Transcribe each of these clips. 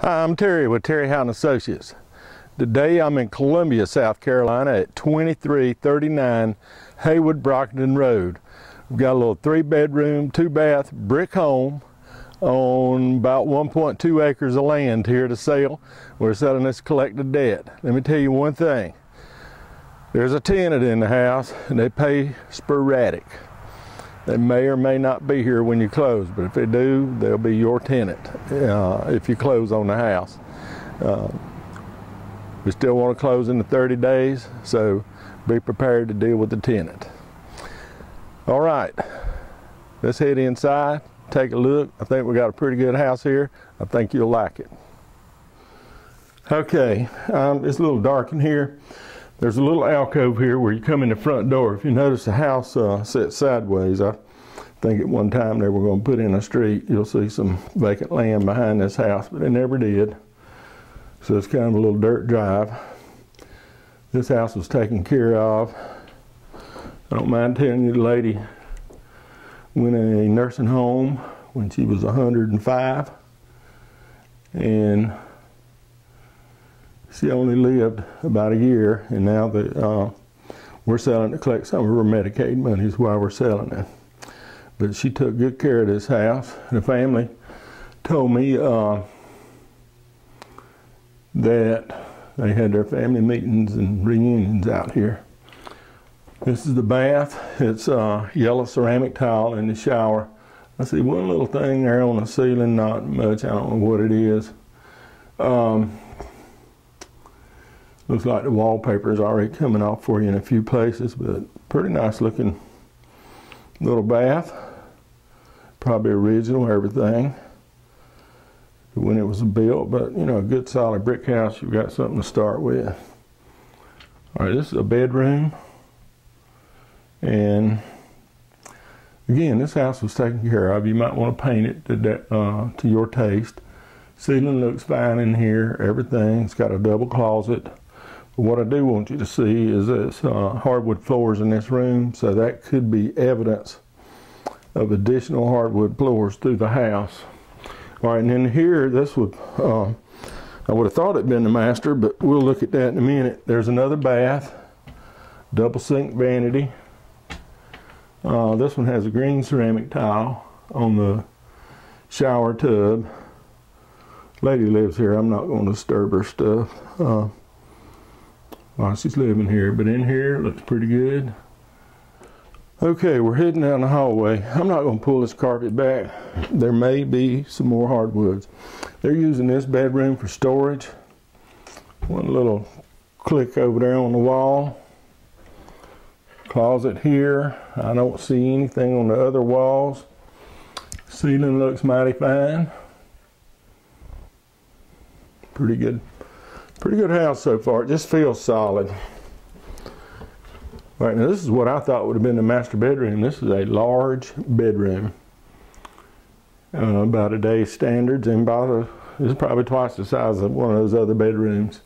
Hi, I'm Terry with Terry Houghton Associates. Today I'm in Columbia, South Carolina at 2339 Heyward Brockington Road. We've got a little 3-bedroom, 2-bath brick home on about 1.2 acres of land here to sell. We're selling this collected debt. Let me tell you one thing. There's a tenant in the house and they pay sporadic. They may or may not be here when you close, but if they do, they'll be your tenant if you close on the house. We still want to close in the 30 days, so be prepared to deal with the tenant. All right, let's head inside, take a look. I think we got a pretty good house here. I think you'll like it. Okay, it's a little dark in here. There's a little alcove here where you come in the front door. If you notice the house set sideways, I think at one time they were going to put in a street. You'll see some vacant land behind this house, but they never did. So it's kind of a little dirt drive. This house was taken care of. I don't mind telling you, the lady went in a nursing home when she was 105. And she only lived about a year, and now that we're selling to collect some of her Medicaid money is why we're selling it. But she took good care of this house. The family told me that they had their family meetings and reunions out here. This is the bath. It's yellow ceramic tile in the shower. I see one little thing there on the ceiling, not much, I don't know what it is. Looks like the wallpaper is already coming off for you in a few places, but pretty nice looking little bath. Probably original, everything, when it was built, but you know, a good solid brick house, you've got something to start with. All right, this is a bedroom. And again, this house was taken care of. You might want to paint it to your taste. Ceiling looks fine in here, everything. It's got a double closet. What I do want you to see is this hardwood floors in this room, so that could be evidence of additional hardwood floors through the house. All right, and then here, this would, I would have thought it'd been the master, but we'll look at that in a minute. There's another bath, double sink vanity. This one has a green ceramic tile on the shower tub. Lady lives here. I'm not going to disturb her stuff while she's living here, but in here it looks pretty good. Okay, we're heading down the hallway. I'm not going to pull this carpet back. There may be some more hardwoods. They're using this bedroom for storage. One little click over there on the wall. Closet here. I don't see anything on the other walls. Ceiling looks mighty fine. Pretty good house so far. It just feels solid. All right, now this is what I thought would have been the master bedroom. This is a large bedroom, about today's standards, and it's probably twice the size of one of those other bedrooms.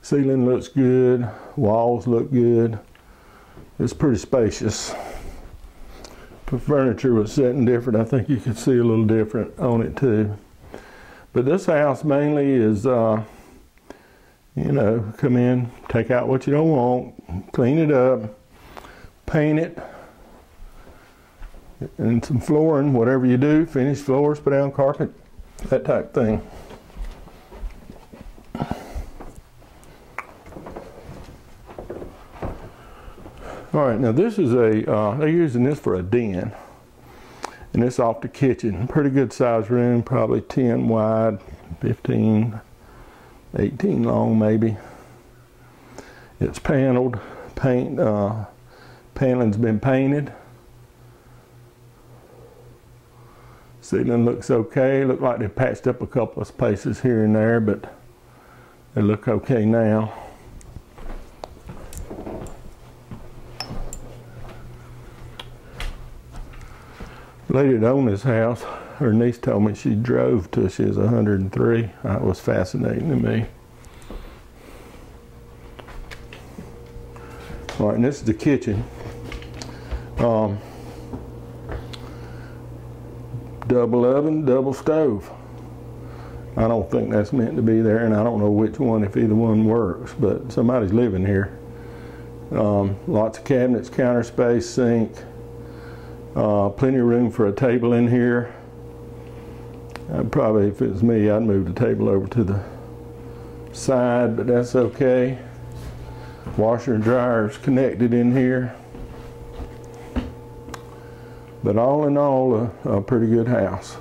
Ceiling looks good, walls look good. It's pretty spacious. If the furniture was sitting different, I think you could see a little different on it too. But this house mainly is, you know, come in, take out what you don't want, clean it up, paint it, and some flooring, whatever you do, finish floors, put down carpet, that type of thing. All right, now this is they're using this for a den, and it's off the kitchen. Pretty good size room, probably 10 wide, 15, 18 long maybe. It's paneled, paneling's been painted. Ceiling looks okay. Look like they patched up a couple of spaces here and there, but they look okay now. The lady that owned this house, her niece told me she drove till she was 103. That was fascinating to me. All right, and this is the kitchen. Double oven, double stove. I don't think that's meant to be there, and I don't know which one, if either one works, but somebody's living here. Lots of cabinets, counter space, sink, plenty of room for a table in here. I'd probably, if it was me, I'd move the table over to the side, but that's okay. Washer and dryer is connected in here. But all in all, a pretty good house.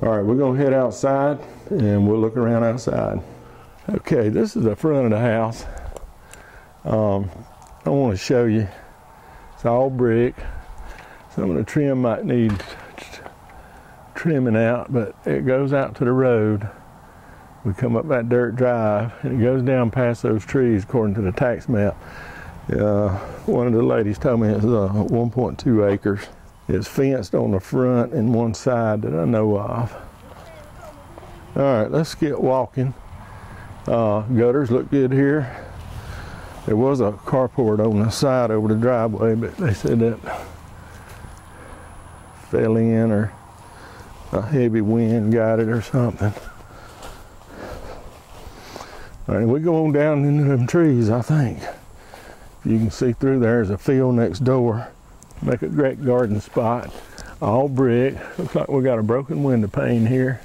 All right, we're gonna head outside and we'll look around outside. Okay, this is the front of the house. I want to show you. It's all brick. Some of the trim might need trimming out, but it goes out to the road. We come up that dirt drive and it goes down past those trees according to the tax map. One of the ladies told me it's 1.2 acres. It's fenced on the front and one side that I know of. All right, let's get walking. Gutters look good here. There was a carport on the side over the driveway, but they said that fell in or a heavy wind got it or something. All right, we go on down into them trees, I think. You can see through there's a field next door. Make a great garden spot. All brick. Looks like we got a broken window pane here.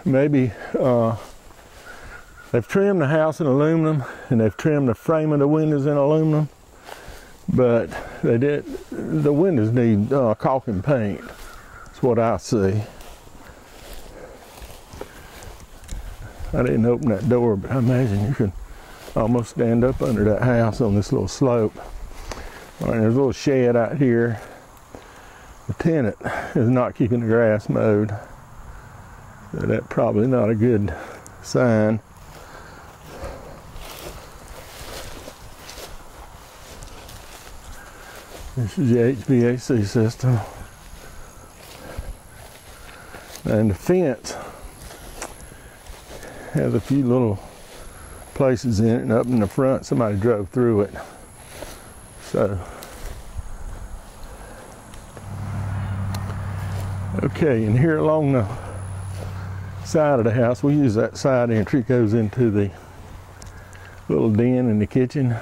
Maybe they've trimmed the house in aluminum and they've trimmed the frame of the windows in aluminum, but the windows need caulk and paint. That's what I see. I didn't open that door, but I imagine you can almost stand up under that house on this little slope. All right, there's a little shed out here. The tenant is not keeping the grass mowed, so that's probably not a good sign. This is the HVAC system. And the fence has a few little places in it, and up in the front somebody drove through it. So, okay, and here along the side of the house, we use that side entry, goes into the little den in the kitchen.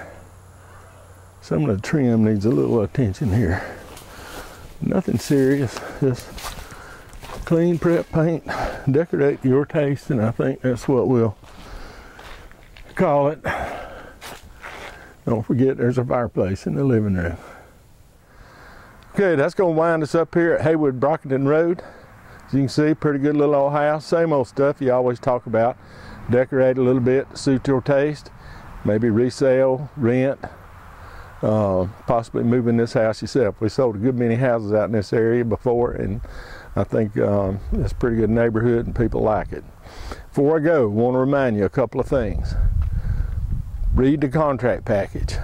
Some of the trim needs a little attention here. Nothing serious, just clean, prep, paint, decorate to your taste, and I think that's what we'll call it. Don't forget there's a fireplace in the living room. Okay, that's going to wind us up here at Heyward, Brockington Road. As you can see, pretty good little old house. Same old stuff you always talk about. Decorate a little bit to suit your taste. Maybe resale, rent, possibly move in this house yourself. We sold a good many houses out in this area before, and I think it's a pretty good neighborhood and people like it. Before I go, I want to remind you a couple of things. Read the contract package.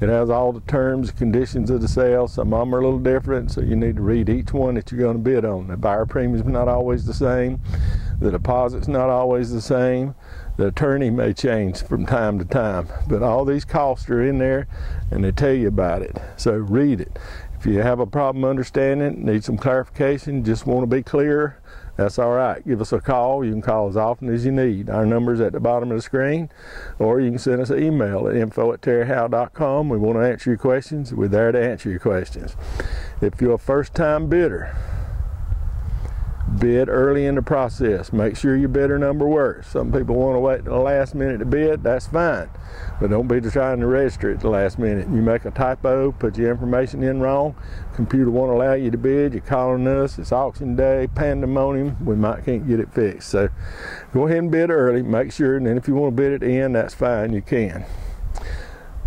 It has all the terms and conditions of the sale. Some of them are a little different, so you need to read each one that you're going to bid on. The buyer premium is not always the same. The deposit's not always the same. The attorney may change from time to time, but all these costs are in there and they tell you about it. So read it. If you have a problem understanding it, need some clarification, just want to be clear, that's all right. Give us a call. You can call as often as you need. Our number's at the bottom of the screen, or you can send us an email at info@terryhowe.com. We want to answer your questions. We're there to answer your questions. If you're a first-time bidder, bid early in the process. Make sure your bidder number works. Some people want to wait till the last minute to bid. That's fine, but don't be trying to register at the last minute. You make a typo, put your information in wrong, computer won't allow you to bid. You're calling us. It's auction day, pandemonium. We can't get it fixed. So go ahead and bid early. Make sure, and then if you want to bid at the end, that's fine. You can.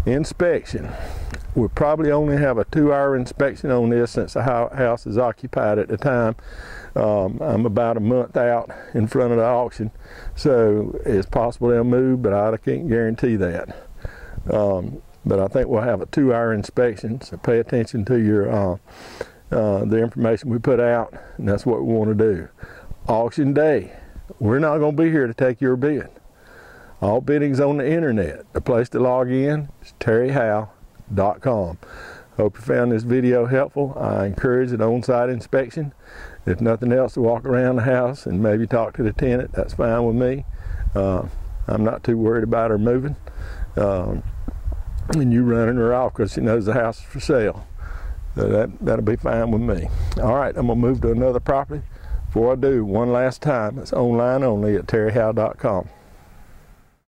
Inspection. We'll probably only have a 2-hour inspection on this since the house is occupied at the time. I'm about a month out in front of the auction, so it's possible they'll move, but I can't guarantee that. But I think we'll have a 2-hour inspection, so pay attention to your the information we put out, and that's what we want to do. Auction day, we're not going to be here to take your bid. All bidding's on the internet. The place to log in is terryhowe.com. Hope you found this video helpful. I encourage an on-site inspection. If nothing else, to walk around the house and maybe talk to the tenant, that's fine with me. I'm not too worried about her moving. And you running her off because she knows the house is for sale. So that'll be fine with me. All right, I'm gonna move to another property. Before I do, one last time, it's online only at terryhowe.com.